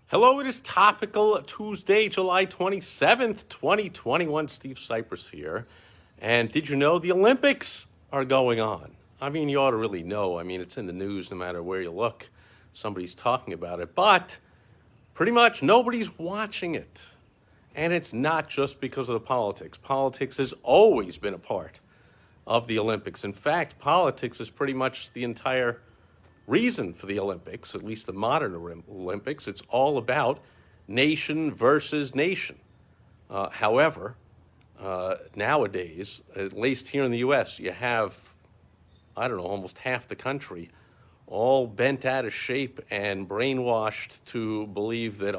Hello, it is Topical Tuesday, July 27th, 2021. Steve Sipress here. And did you know the Olympics are going on? I mean, you ought to really know. I mean, it's in the news no matter where you look. Somebody's talking about it. But pretty much nobody's watching it. And it's not just because of the politics. Politics has always been a part of the Olympics. In fact, politics is pretty much the entire reason for the Olympics, at least the modern Olympics. It's all about nation versus nation. However, nowadays, at least here in the U.S., you have, I don't know, almost half the country all bent out of shape and brainwashed to believe that,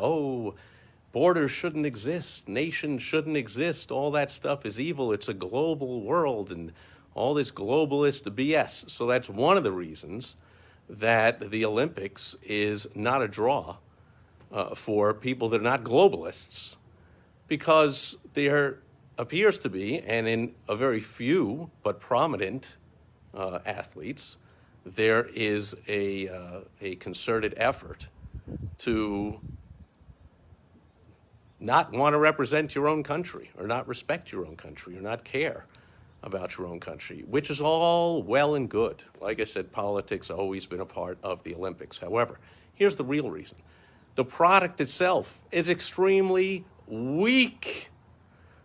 borders shouldn't exist, nations shouldn't exist, all that stuff is evil, it's a global world, and all this globalist BS. So that's one of the reasons that the Olympics is not a draw for people that are not globalists, because there appears to be, and in a very few but prominent athletes, there is a concerted effort to not want to represent your own country, or not respect your own country, or not care about your own country, which is all well and good. Like I said, politics has always been a part of the Olympics. However, here's the real reason. The product itself is extremely weak.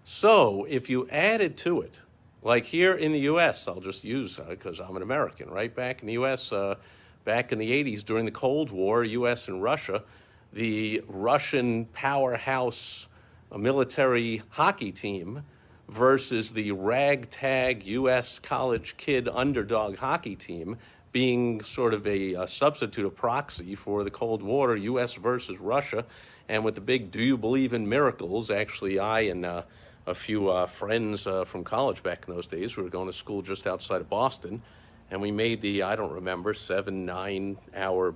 So if you added to it, like here in the U.S., I'll just use, because I'm an American, right? Back in the U.S., back in the 80s, during the Cold War, U.S. and Russia, the Russian powerhouse military hockey team versus the ragtag U.S. college kid underdog hockey team, being sort of a substitute, a proxy for the Cold War, U.S. versus Russia. And with the big "Do you believe in miracles?" Actually, I and a few friends from college back in those days, we were going to school just outside of Boston, and we made the, I don't remember, 7-9 hour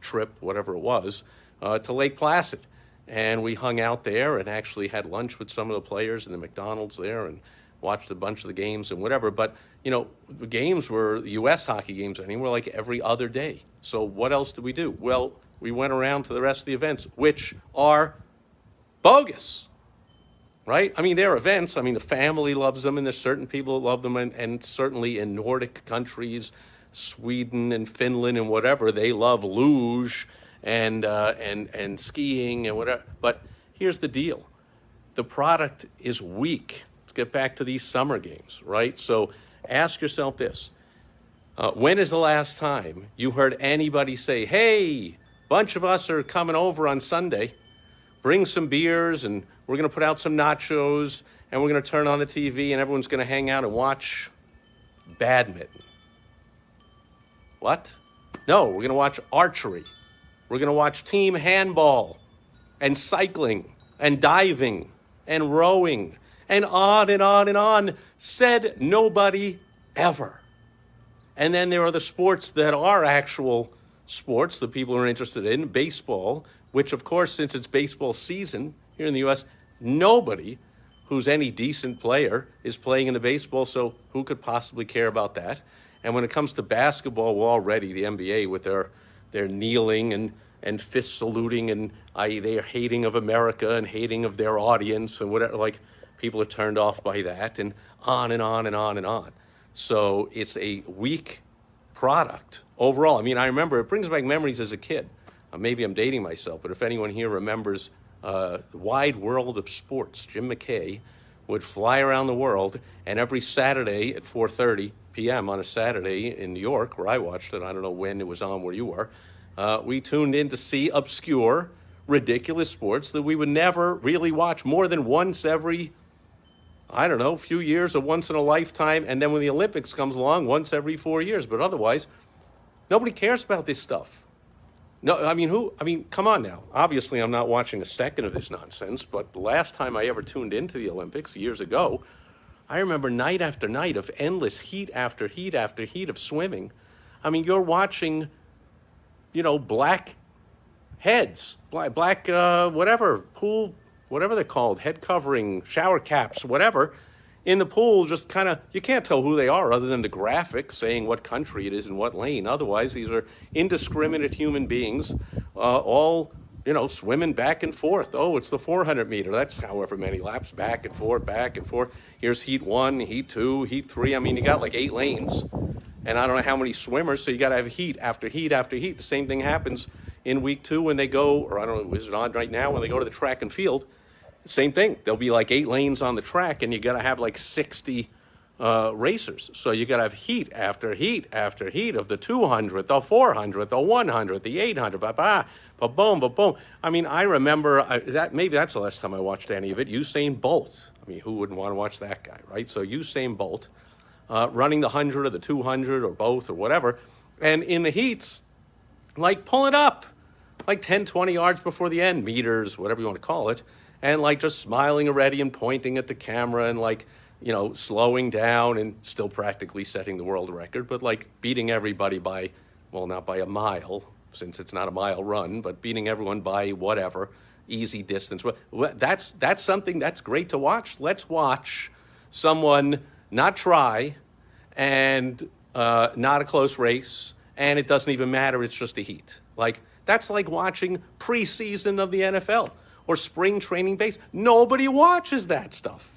trip, whatever it was, to Lake Placid. And we hung out there and actually had lunch with some of the players in the McDonald's there and watched a bunch of the games and whatever. But, the games were, U.S. hockey games, were like every other day. So what else did we do? Well, we went around to the rest of the events, which are bogus, right? They're events. The family loves them, and there's certain people that love them. And certainly in Nordic countries, Sweden and Finland and whatever, they love luge and skiing and whatever. But here's the deal. The product is weak. Let's get back to these summer games, right? So ask yourself this. When is the last time you heard anybody say, hey, bunch of us are coming over on Sunday, bring some beers, and we're going to put out some nachos, and we're going to turn on the TV, and everyone's going to hang out and watch badminton? What? No, we're going to watch archery. We're going to watch team handball and cycling and diving and rowing and on and on and on. Said nobody ever. And then there are the sports that are actual sports that people are interested in. Baseball, which of course, since it's baseball season here in the U.S., nobody who's any decent player is playing in the baseball, so who could possibly care about that? And when it comes to basketball, well, already the NBA with their kneeling and fist saluting and their hating of America and hating of their audience and whatever, like people are turned off by that, and on and on and on and on. So it's a weak product overall. I remember, it brings back memories as a kid. Maybe I'm dating myself, but if anyone here remembers the Wide World of Sports, Jim McKay would fly around the world, and every Saturday at 4:30 p.m. on a Saturday in New York, where I watched it, I don't know when it was on where you were, we tuned in to see obscure, ridiculous sports that we would never really watch more than once every, few years or once in a lifetime. And then when the Olympics comes along, once every 4 years. But otherwise, nobody cares about this stuff. No, come on now. Obviously, I'm not watching a second of this nonsense, but the last time I ever tuned into the Olympics, years ago, I remember night after night of endless heat after heat after heat of swimming. You're watching, black heads, black whatever, pool, whatever they're called, head covering, shower caps, whatever, in the pool, just kind of, you can't tell who they are other than the graphic saying what country it is and what lane. Otherwise, these are indiscriminate human beings, all swimming back and forth. Oh, it's the 400 meter. That's however many laps, back and forth, back and forth. Here's heat 1, heat 2, heat 3. I mean, you got like 8 lanes. And I don't know how many swimmers, so you got to have heat after heat after heat. The same thing happens in week 2 when they go, or I don't know, is it on right now when they go to the track and field? Same thing. There'll be like 8 lanes on the track, and you got to have like 60 racers. So you got to have heat after heat after heat of the 200, the 400, the 100, the 800, ba-boom, ba-boom. I mean, I remember maybe that's the last time I watched any of it. Usain Bolt. I mean, who wouldn't want to watch that guy, right? So Usain Bolt running the 100 or the 200 or both or whatever. And in the heats, like pull it up, like 10, 20 yards before the end, meters, whatever you want to call it. And like just smiling already and pointing at the camera and like, slowing down and still practically setting the world record, but like beating everybody by, well, not by a mile, since it's not a mile run, but beating everyone by whatever, easy distance. That's something that's great to watch. Let's watch someone not try and not a close race, and it doesn't even matter, it's just a heat. Like, that's like watching preseason of the NFL or spring training base. Nobody watches that stuff.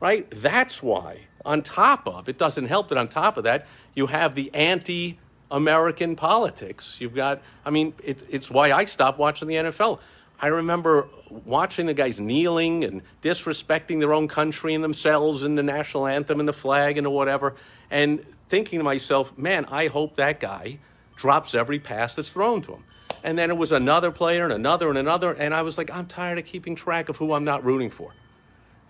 Right? That's why, on top of, it doesn't help that on top of that, you have the anti-American politics. You've got, it's why I stopped watching the NFL. I remember watching the guys kneeling and disrespecting their own country and themselves and the national anthem and the flag and the whatever, and thinking to myself, man, I hope that guy drops every pass that's thrown to him. And then it was another player and another and another, and I was like, I'm tired of keeping track of who I'm not rooting for.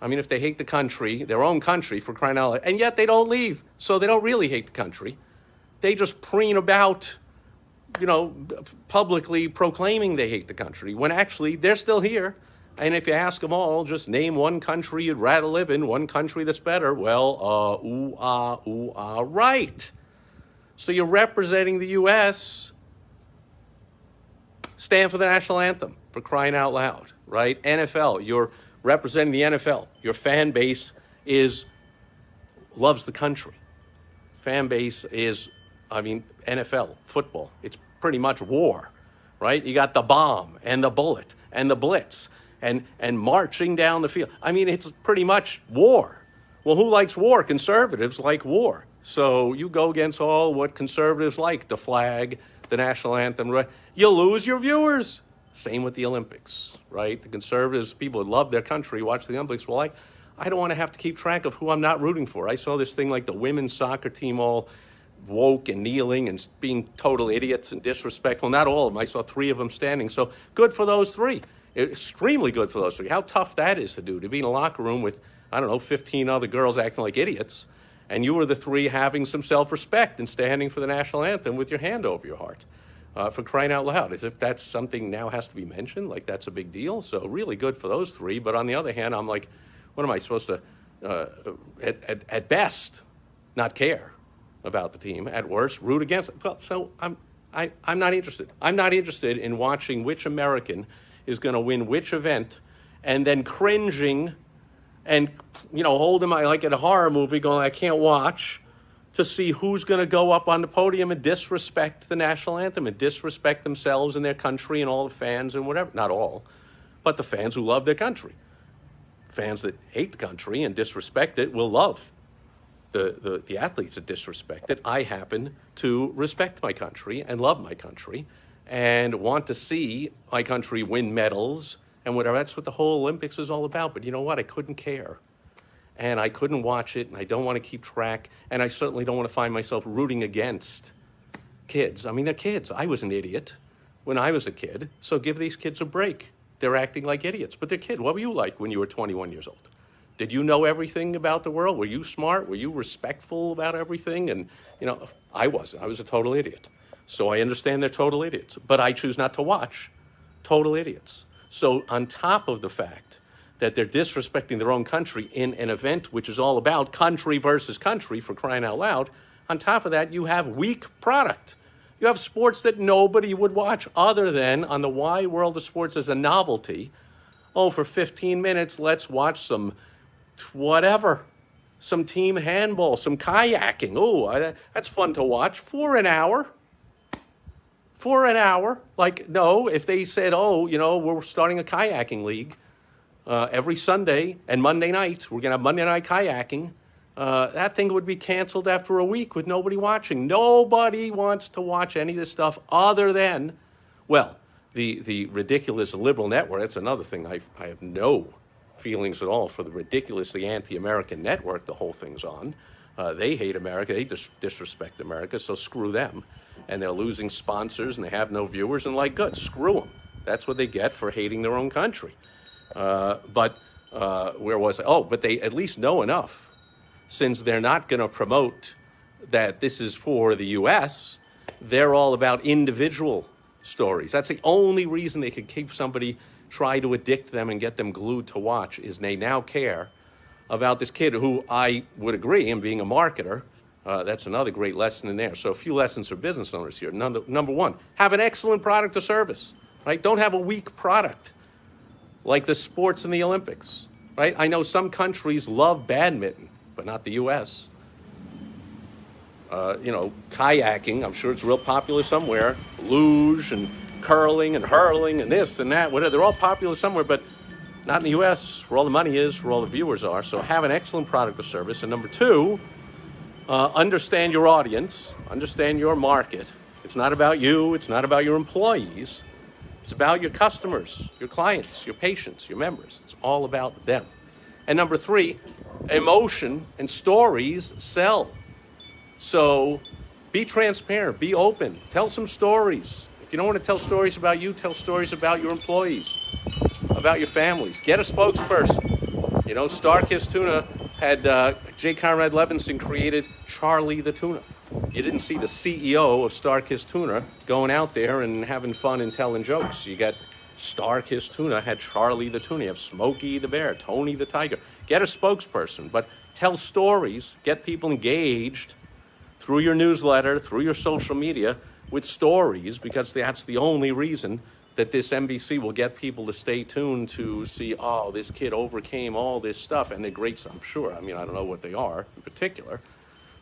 I mean, if they hate the country, their own country, for crying out loud, and yet they don't leave, so they don't really hate the country. They just preen about, publicly proclaiming they hate the country, when actually they're still here. And if you ask them all, just name one country you'd rather live in, one country that's better. Well, right. So you're representing the U.S., stand for the national anthem, for crying out loud, right? NFL, you're representing the NFL. Your fan base loves the country. Fan base is, NFL, football. It's pretty much war, right? You got the bomb and the bullet and the blitz and marching down the field. It's pretty much war. Well, who likes war? Conservatives like war. So you go against all what conservatives like, the flag, the national anthem, right? You lose your viewers. Same with the Olympics, right? The conservatives, people who love their country, watch the Olympics. Well, I don't want to have to keep track of who I'm not rooting for. I saw this thing like the women's soccer team all woke and kneeling and being total idiots and disrespectful. Not all of them. I saw 3 of them standing. So good for those 3. Extremely good for those 3. How tough that is to do, to be in a locker room with, 15 other girls acting like idiots, and you were the 3 having some self-respect and standing for the national anthem with your hand over your heart. For crying out loud, as if that's something now has to be mentioned, like that's a big deal. So really good for those 3. But on the other hand, I'm like, what am I supposed to, at best, not care about the team? At worst, root against it. Well, so I'm not interested. I'm not interested in watching which American is going to win which event, and then cringing, and holding my, like at a horror movie, going, I can't watch, to see who's going to go up on the podium and disrespect the national anthem and disrespect themselves and their country and all the fans and whatever. Not all, but the fans who love their country. Fans that hate the country and disrespect it will love the athletes that disrespect it. I happen to respect my country and love my country and want to see my country win medals and whatever. That's what the whole Olympics is all about. But you know what? I couldn't care. And I couldn't watch it, and I don't want to keep track, and I certainly don't want to find myself rooting against kids. They're kids. I was an idiot when I was a kid, so give these kids a break. They're acting like idiots, but they're kids. What were you like when you were 21 years old? Did you know everything about the world? Were you smart? Were you respectful about everything? And, I wasn't. I was a total idiot. So I understand they're total idiots, but I choose not to watch total idiots. So on top of the fact that they're disrespecting their own country in an event which is all about country versus country, for crying out loud, on top of that, you have weak product. You have sports that nobody would watch other than on the wide world of sports as a novelty. Oh, for 15 minutes, let's watch some whatever, some team handball, some kayaking. Oh, that's fun to watch for an hour. for an hour. Like, no, if they said, oh, we're starting a kayaking league every Sunday and Monday night, we're going to have Monday night kayaking, that thing would be canceled after a week with nobody watching. Nobody wants to watch any of this stuff other than, well, the ridiculous liberal network. That's another thing. I have no feelings at all for the ridiculously anti-American network the whole thing's on. They hate America. They disrespect America, so screw them. And they're losing sponsors, and they have no viewers, and like, good, screw them. That's what they get for hating their own country. But where was I? Oh, but they at least know enough, since they're not going to promote that this is for the U.S., they're all about individual stories. That's the only reason they could keep somebody, try to addict them and get them glued to watch, is they now care about this kid who I would agree, and being a marketer, that's another great lesson in there. So a few lessons for business owners here. Number one, have an excellent product or service, right? Don't have a weak product like the sports and the Olympics, right? I know some countries love badminton, but not the U.S. Kayaking, I'm sure it's real popular somewhere. Luge and curling and hurling and this and that, whatever. They're all popular somewhere, but not in the U.S., where all the money is, where all the viewers are. So have an excellent product or service. And number two, understand your audience, understand your market. It's not about you. It's not about your employees. It's about your customers, your clients, your patients, your members. It's all about them. And number three, emotion and stories sell. So be transparent, be open, tell some stories. If you don't want to tell stories about you, tell stories about your employees, about your families. Get a spokesperson. Starkist Tuna had J. Conrad Levinson created Charlie the Tuna. You didn't see the CEO of Starkist Tuna going out there and having fun and telling jokes. You got Starkist Tuna had Charlie the Tuna. You have Smokey the Bear, Tony the Tiger. Get a spokesperson, but tell stories. Get people engaged through your newsletter, through your social media, with stories, because that's the only reason that this NBC will get people to stay tuned to see, oh, this kid overcame all this stuff, and they're great, I'm sure. I mean, I don't know what they are in particular,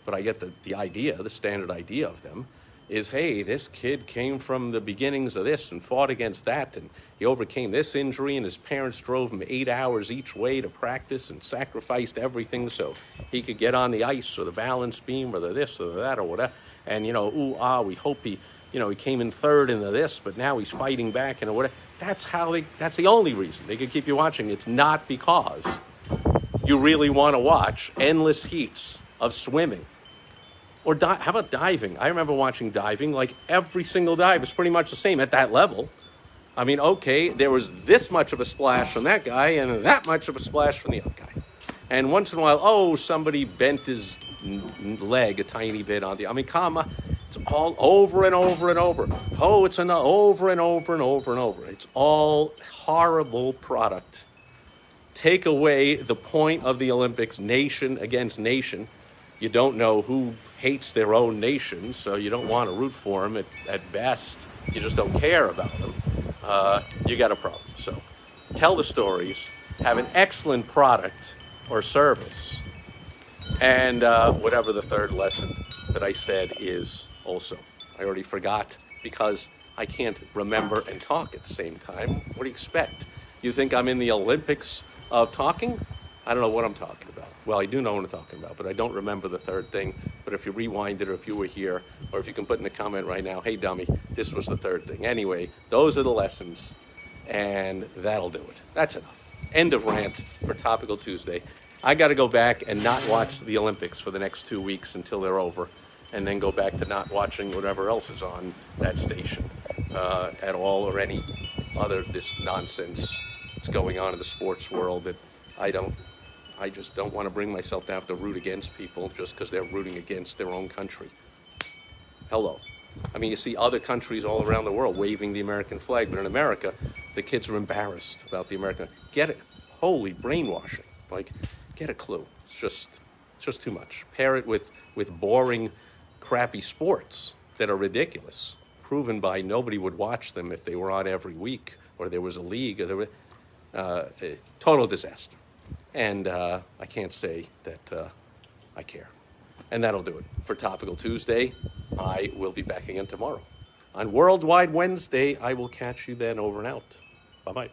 but I get the idea, the standard idea of them is, hey, this kid came from the beginnings of this and fought against that, and he overcame this injury, and his parents drove him 8 hours each way to practice and sacrificed everything so he could get on the ice or the balance beam or the this or the that or whatever. And, we hope he came in third in the this, but now he's fighting back and whatever. That's the only reason they could keep you watching. It's not because you really want to watch endless heats of swimming. Or how about diving? I remember watching diving. Like, every single dive is pretty much the same at that level. I mean, okay, there was this much of a splash from that guy and that much of a splash from the other guy. And once in a while, somebody bent his leg a tiny bit on come on. It's all over and over and over. Oh, it's over and over and over and over. It's all horrible product. Take away the point of the Olympics, nation against nation. You don't know who hates their own nation, so you don't want to root for them at best. You just don't care about them. You got a problem. So tell the stories, have an excellent product or service, and whatever the third lesson that I said is also. I already forgot because I can't remember and talk at the same time. What do you expect? You think I'm in the Olympics of talking? I don't know what I'm talking about. Well, I do know what I'm talking about, but I don't remember the third thing. But if you rewind it, or if you were here, or if you can put in a comment right now, hey, dummy, this was the third thing. Anyway, those are the lessons, and that'll do it. That's enough. End of rant for Topical Tuesday. I got to go back and not watch the Olympics for the next 2 weeks until they're over, and then go back to not watching whatever else is on that station at all, or any other this nonsense that's going on in the sports world that I just don't want to bring myself to have to root against people just because they're rooting against their own country. Hello. I mean, you see other countries all around the world waving the American flag, but in America, the kids are embarrassed about the American. Get it? Holy brainwashing. Like, get a clue. It's just too much. Pair it with boring, crappy sports that are ridiculous, proven by nobody would watch them if they were on every week, or there was a league, or there were total disaster. And I can't say that I care. And that'll do it for Topical Tuesday. I will be back again tomorrow. On Worldwide Wednesday, I will catch you then. Over and out. Bye-bye.